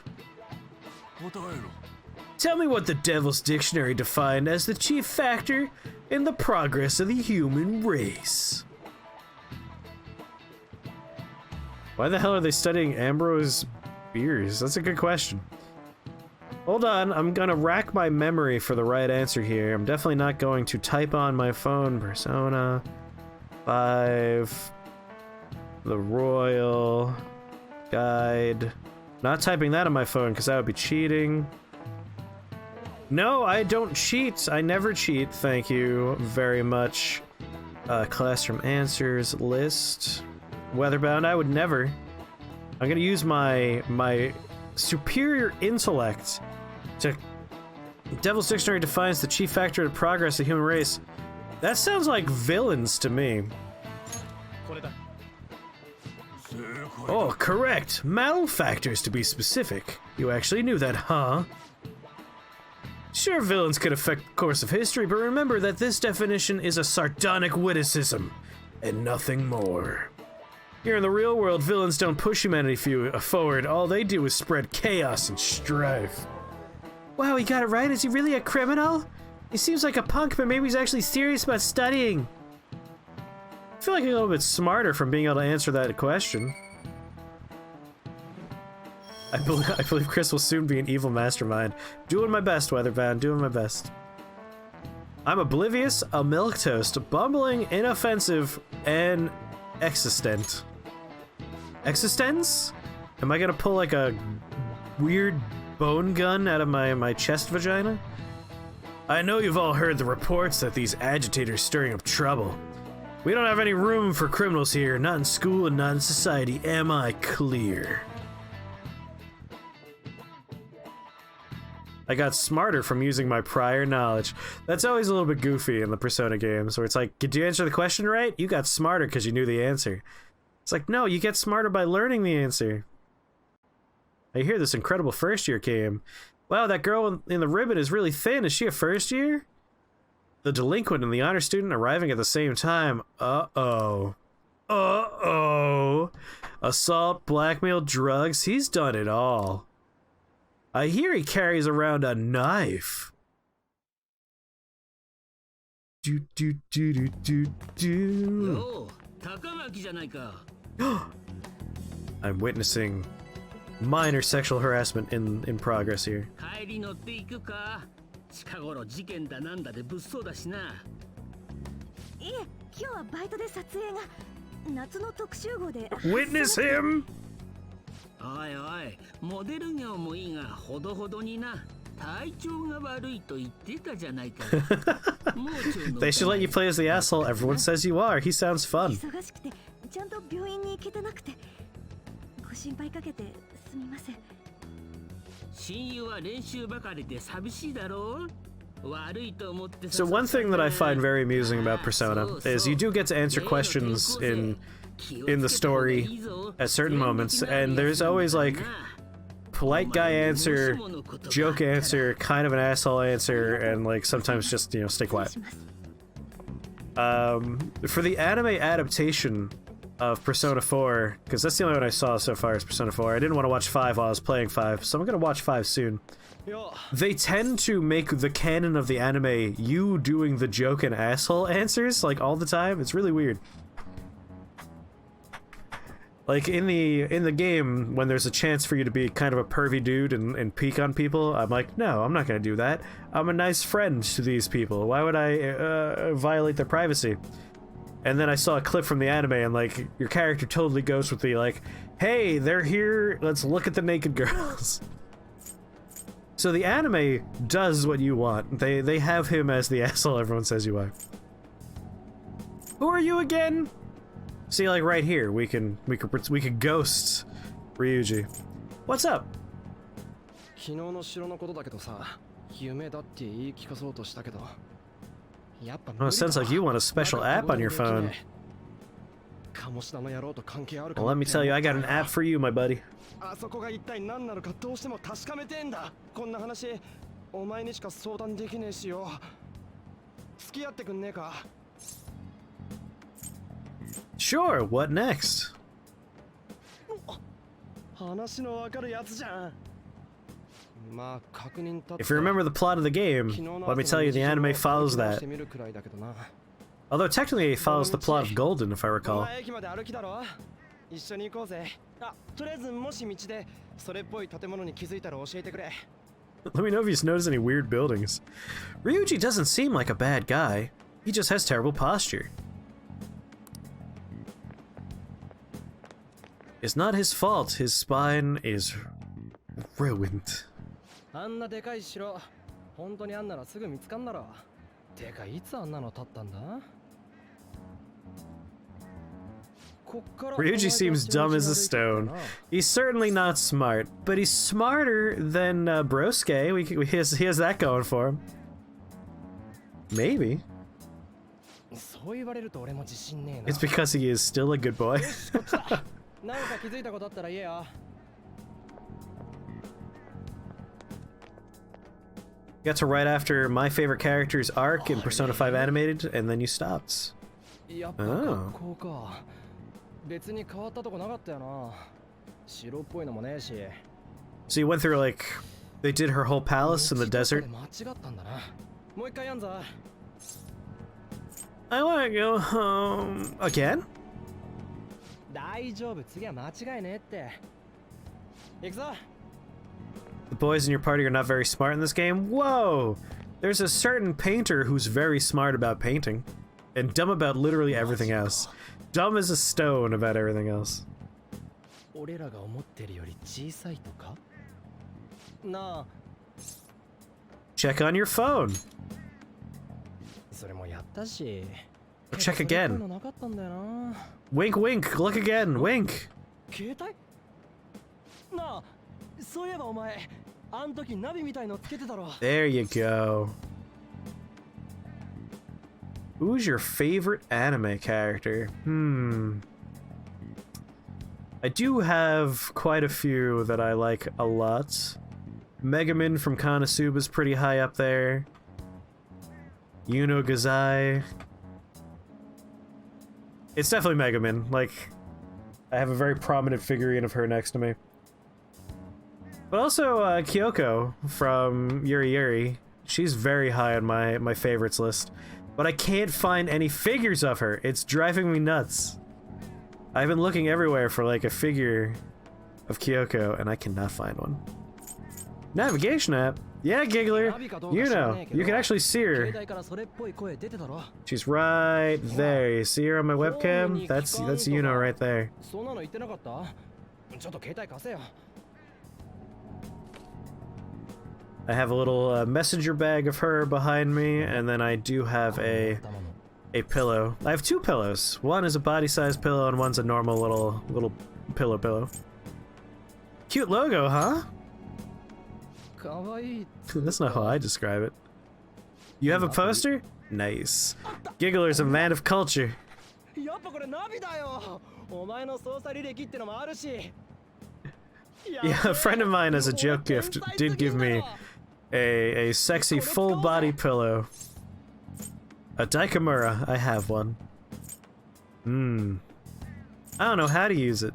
Tell me what the Devil's Dictionary defined as the chief factor in the progress of the human race. Why the hell are they studying Ambrose Bierce? That's a good question. Hold on, I'm gonna rack my memory for the right answer here. I'm definitely not going to type on my phone. Persona 5, the Royal Guide. Not typing that on my phone because that would be cheating. No, I don't cheat. I never cheat. Thank you very much. Classroom answers list. Weatherbound, I would never. I'm gonna use my superior intellect to... Devil's Dictionary defines the chief factor of progress of the human race. That sounds like villains to me. Oh, correct. Malefactors, to be specific. You actually knew that, huh? Sure, villains could affect the course of history, but remember that this definition is a sardonic witticism, and nothing more. Here in the real world, villains don't push humanity forward. All they do is spread chaos and strife. Wow, he got it right? Is he really a criminal? He seems like a punk, but maybe he's actually serious about studying. I feel like I'm a little bit smarter from being able to answer that question. I believe Chris will soon be an evil mastermind. Doing my best, Weatherbound, doing my best. I'm oblivious, a milquetoast, bumbling, inoffensive, and existent. Existence? Am I gonna pull like a weird bone gun out of my chest vagina? I know you've all heard the reports that these agitators stirring up trouble. We don't have any room for criminals here, not in school and not in society. Am I clear? I got smarter from using my prior knowledge. That's always a little bit goofy in the Persona games, where it's like, did you answer the question right? You got smarter because you knew the answer. It's like, no, you get smarter by learning the answer. I hear this incredible first year came. Wow, that girl in the ribbon is really thin. Is she a first year? The delinquent and the honor student arriving at the same time. Uh-oh. Uh-oh. Assault, blackmail, drugs. He's done it all. I hear he carries around a knife. I'm witnessing minor sexual harassment in progress here. 帰り乗っていくか。近頃事件だなんだで物騒だしな。いえ、今日はバイトで撮影が夏の特集号で。Witness him! おいおい、モデル業もいいがほどほどにな。体調が悪いと言ってたじゃないか。They should let you play as the asshole everyone says you are. He sounds fun. 忙しくてちゃんと病院に行けてなくてご心配かけてすみません。親友は練習ばかりで寂しいだろう。So one thing that I find very amusing about Persona is you do get to answer questions in the story at certain moments, and there's always like polite guy answer, joke answer, kind of an asshole answer, and like sometimes just, you know, stay quiet. For the anime adaptation of Persona 4, because that's the only one I saw so far is Persona 4. I didn't want to watch 5 while I was playing 5, so I'm gonna watch 5 soon. They tend to make the canon of the anime you doing the joke and asshole answers, like, all the time. It's really weird. Like, in the game, when there's a chance for you to be kind of a pervy dude and peek on people, I'm like, no, I'm not gonna do that. I'm a nice friend to these people. Why would I violate their privacy? And then I saw a clip from the anime, and, like, your character totally goes with the, like, hey, they're here, let's look at the naked girls. So the anime does what you want. They have him as the asshole everyone says you are. Who are you again? See, like right here, we could ghost Ryuji. What's up? Oh, it sounds like you want a special app on your phone. Well, let me tell you, I got an app for you, my buddy. Sure, what next? If you remember the plot of the game, let me tell you, the anime follows that. Although technically it follows the plot of Golden, if I recall. Let me know if you notice any weird buildings. Ryuji doesn't seem like a bad guy. He just has terrible posture. It's not his fault. His spine is ruined. Ryuji seems dumb as a stone. He's certainly not smart, but he's smarter than Brosuke. He has that going for him. Maybe. It's because he is still a good boy. Got to right after my favorite character's arc in Persona 5 Animated, and then you stopped. Oh. So you went through, like, they did her whole palace in the desert? I want to go home. Again? The boys in your party are not very smart in this game? Whoa! There's a certain painter who's very smart about painting. And dumb about literally everything else. Dumb as a stone about everything else. 俺らが思ってるより小さいとかなあ Check on your phone. それもやったし Check again. なかったんだよな Wink, wink. Look again. Wink. 携帯なあそういえばお前あん時ナビみたいのつけてたろ There you go. Who's your favorite anime character? I do have quite a few that I like a lot. Megaman from Konosuba is pretty high up there. Yuno Gazai. It's definitely Megaman. Like, I have a very prominent figurine of her next to me. But also Kyoko from Yuri Yuri. She's very high on my favorites list. But I can't find any figures of her. It's driving me nuts. I've been looking everywhere for like a figure of Kyoko, and I cannot find one. Navigation app? Yeah, Giggler. You know, you can actually see her. She's right there. You see her on my webcam? That's Yuno right there. I have a little messenger bag of her behind me, and then I do have a pillow. I have two pillows. One is a body-sized pillow, and one's a normal little pillow. Cute logo, huh? That's not how I describe it. You have a poster? Nice. Giggler's a man of culture. Yeah, a friend of mine as a joke gift did give me a sexy full body pillow. A Daikamura, I have one. I don't know how to use it.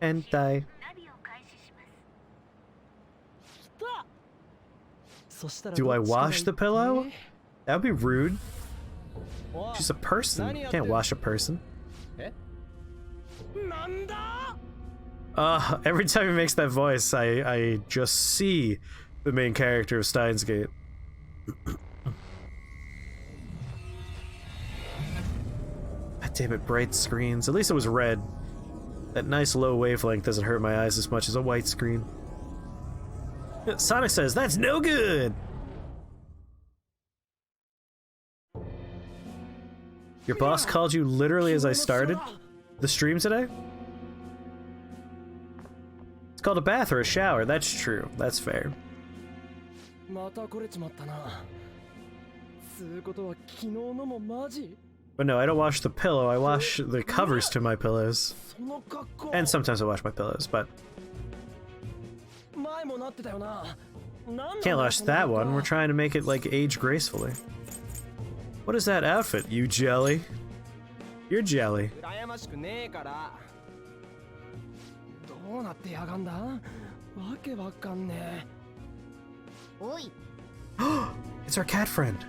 Hentai. Do I wash the pillow? That would be rude. She's a person. You can't wash a person. Every time he makes that voice, I just see the main character of Steins Gate. God damn it, bright screens. At least it was red. That nice low wavelength doesn't hurt my eyes as much as a white screen. Sonic says, that's no good! Your boss called you literally as I started the stream today? It's called a bath or a shower. That's true. That's fair. But no, I don't wash the pillow. I wash the covers to my pillows. And sometimes I wash my pillows, but... Can't wash that one. We're trying to make it, like, age gracefully. What is that outfit, you jelly? You're jelly. It's our cat friend.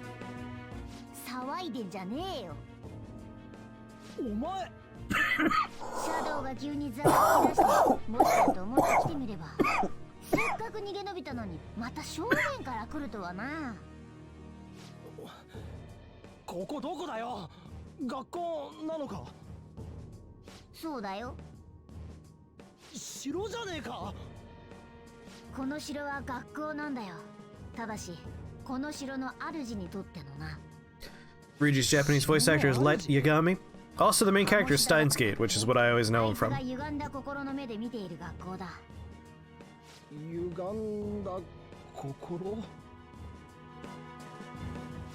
Ryuji's Japanese voice actor is Light Yagami. Also, the main character is Steins Gate, which is what I always know him from.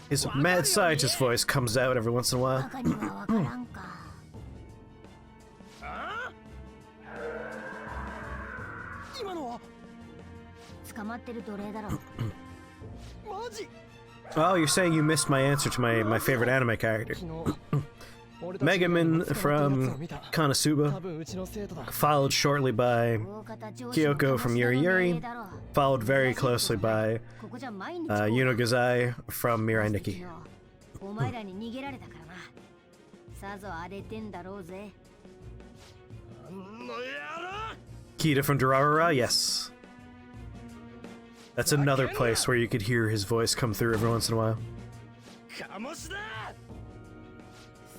His mad scientist voice comes out every once in a while. Oh, you're saying you missed my answer to my favorite anime character. Megaman from Konosuba, followed shortly by Kyoko from Yuri Yuri, followed very closely by Yuno Gazai from Mirai Nikki. さぞ荒れてんだろうぜ。あの野郎 Kida from Durarara? Yes. That's another place where you could hear his voice come through every once in a while. 鴨志だ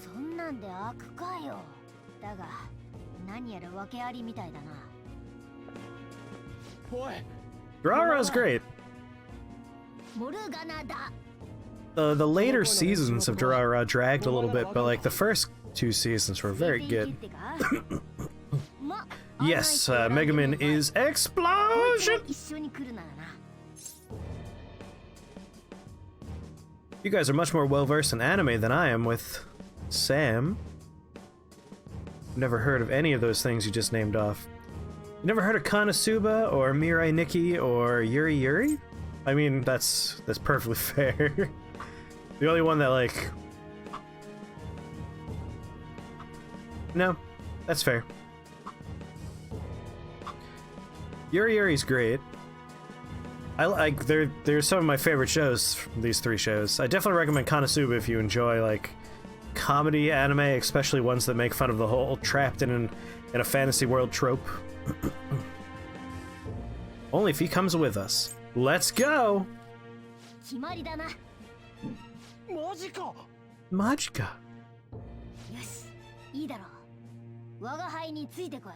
そんなんで開くかよ。だが何やら訳ありみたいだな。おい Durarara's great. モルガナだ。The later seasons of Durarara dragged a little bit, but like the first 2 seasons were very good. Yes, Megaman is explosion! 一緒に来るならな。You guys are much more well versed in anime than I am with Sam. Never heard of any of those things you just named off. You never heard of Konosuba or Mirai Nikki or Yuri Yuri? I mean, that's perfectly fair. The only one that like... No, that's fair. Yuri Yuri's great. I like they're some of my favorite shows from these 3 shows. I definitely recommend Konosuba if you enjoy like comedy anime, especially ones that make fun of the whole trapped in a fantasy world trope. Only if he comes with us. Let's go! 決まりだな。よマジか Majika. し、いいだろう。我が輩についてこい。